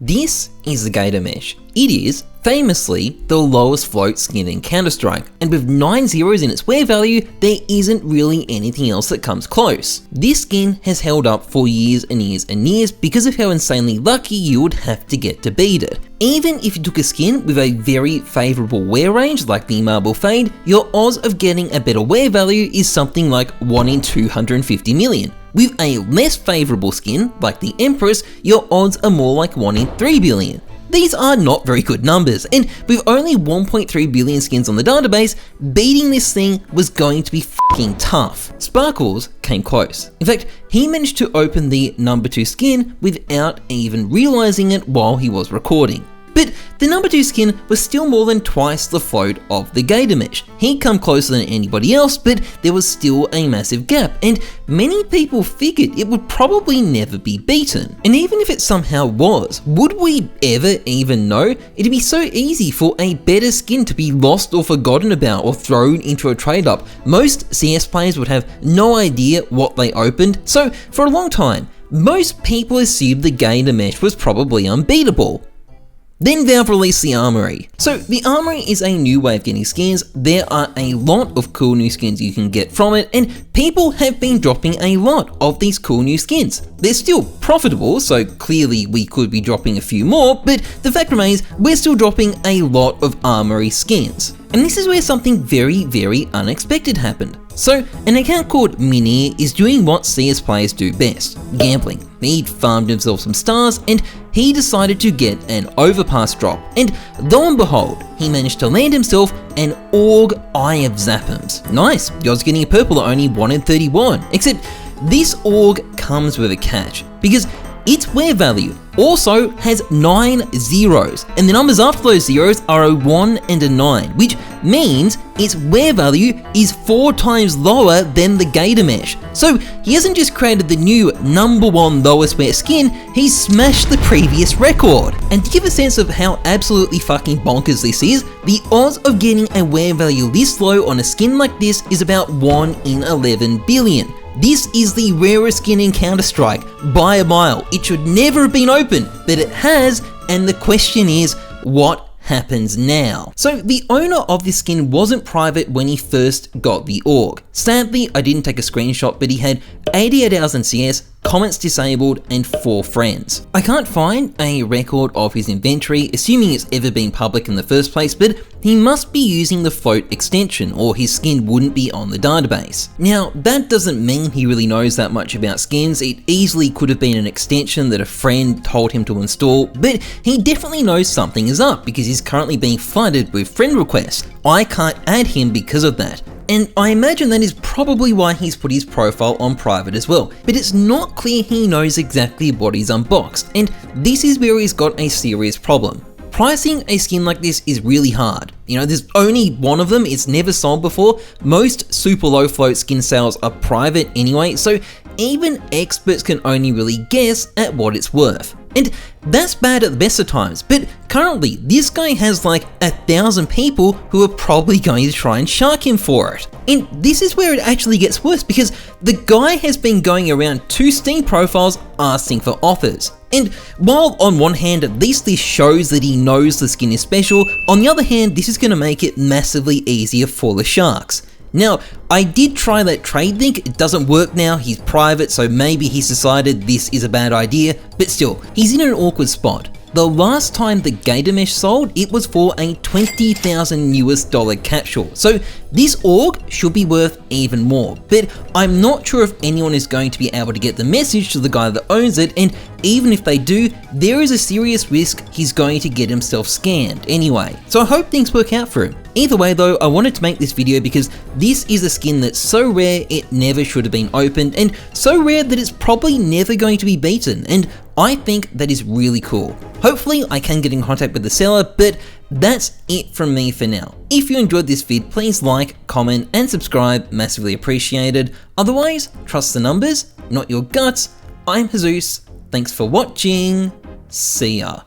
This is the Gator Mesh. It is, famously, the lowest float skin in Counter-Strike, and with 9 zeros in its wear value, there isn't really anything else that comes close. This skin has held up for years and years and years because of how insanely lucky you would have to get to beat it. Even if you took a skin with a very favourable wear range like the Marble Fade, your odds of getting a better wear value is something like 1 in 250 million. With a less favourable skin, like the Empress, your odds are more like 1 in 3 billion. These are not very good numbers, and with only 1.3 billion skins on the database, beating this thing was going to be f***ing tough. Sparkles came close. In fact, he managed to open the number 2 skin without even realising it while he was recording. But the number 2 skin was still more than twice the float of the Gator Mesh. He'd come closer than anybody else, but there was still a massive gap, and many people figured it would probably never be beaten. And even if it somehow was, would we ever even know? It'd be so easy for a better skin to be lost or forgotten about or thrown into a trade-up. Most CS players would have no idea what they opened, so for a long time, most people assumed the Gator Mesh was probably unbeatable. Then Valve released the Armory. So the Armory is a new way of getting skins. There are a lot of cool new skins you can get from it, and people have been dropping a lot of these cool new skins. They're still profitable, so clearly we could be dropping a few more, but the fact remains, we're still dropping a lot of Armory skins. And this is where something very, very unexpected happened. So, an account called Minir is doing what CS players do best, gambling. He'd farmed himself some stars, and he decided to get an overpass drop. And lo and behold, he managed to land himself an Org Eye of Zappums. Nice, yours getting a purple at only 1 in 31. Except, this Org comes with a catch, because its wear value also has 9 zeros, and the numbers after those zeros are a 1 and a 9, which means its wear value is 4 times lower than the Gator Mesh. So he hasn't just created the new #1 lowest wear skin, he's smashed the previous record. And to give a sense of how absolutely fucking bonkers this is, the odds of getting a wear value this low on a skin like this is about 1 in 11 billion. This is the rarest skin in Counter-Strike, by a mile. It should never have been opened, but it has, and the question is, what happens now? So the owner of this skin wasn't private when he first got the Org. Sadly, I didn't take a screenshot, but he had 88 hours in CS, comments disabled, and 4 friends. I can't find a record of his inventory, assuming it's ever been public in the first place, but he must be using the float extension or his skin wouldn't be on the database. Now, that doesn't mean he really knows that much about skins. It easily could have been an extension that a friend told him to install, but he definitely knows something is up because he's currently being flooded with friend requests. I can't add him because of that. And I imagine that is probably why he's put his profile on private as well. But it's not clear he knows exactly what he's unboxed, and this is where he's got a serious problem. Pricing a skin like this is really hard. You know, there's only one of them, it's never sold before. Most super low float skin sales are private anyway, so even experts can only really guess at what it's worth. And that's bad at the best of times, but currently this guy has like 1,000 people who are probably going to try and shark him for it. And this is where it actually gets worse because the guy has been going around 2 Steam profiles asking for offers. And while on one hand at least this shows that he knows the skin is special, on the other hand this is going to make it massively easier for the sharks. Now, I did try that trade link, it doesn't work now, he's private, so maybe he's decided this is a bad idea, but still, he's in an awkward spot. The last time the Gator Mesh sold, it was for a $20,000 US capsule, so this Org should be worth even more, but I'm not sure if anyone is going to be able to get the message to the guy that owns it, and even if they do, there is a serious risk he's going to get himself scammed anyway, so I hope things work out for him. Either way though, I wanted to make this video because this is a skin that's so rare it never should have been opened, and so rare that it's probably never going to be beaten, and I think that is really cool. Hopefully I can get in contact with the seller, but that's it from me for now. If you enjoyed this vid, please like, comment, and subscribe, massively appreciated. Otherwise, trust the numbers, not your guts. I'm Heyzeus, thanks for watching, see ya.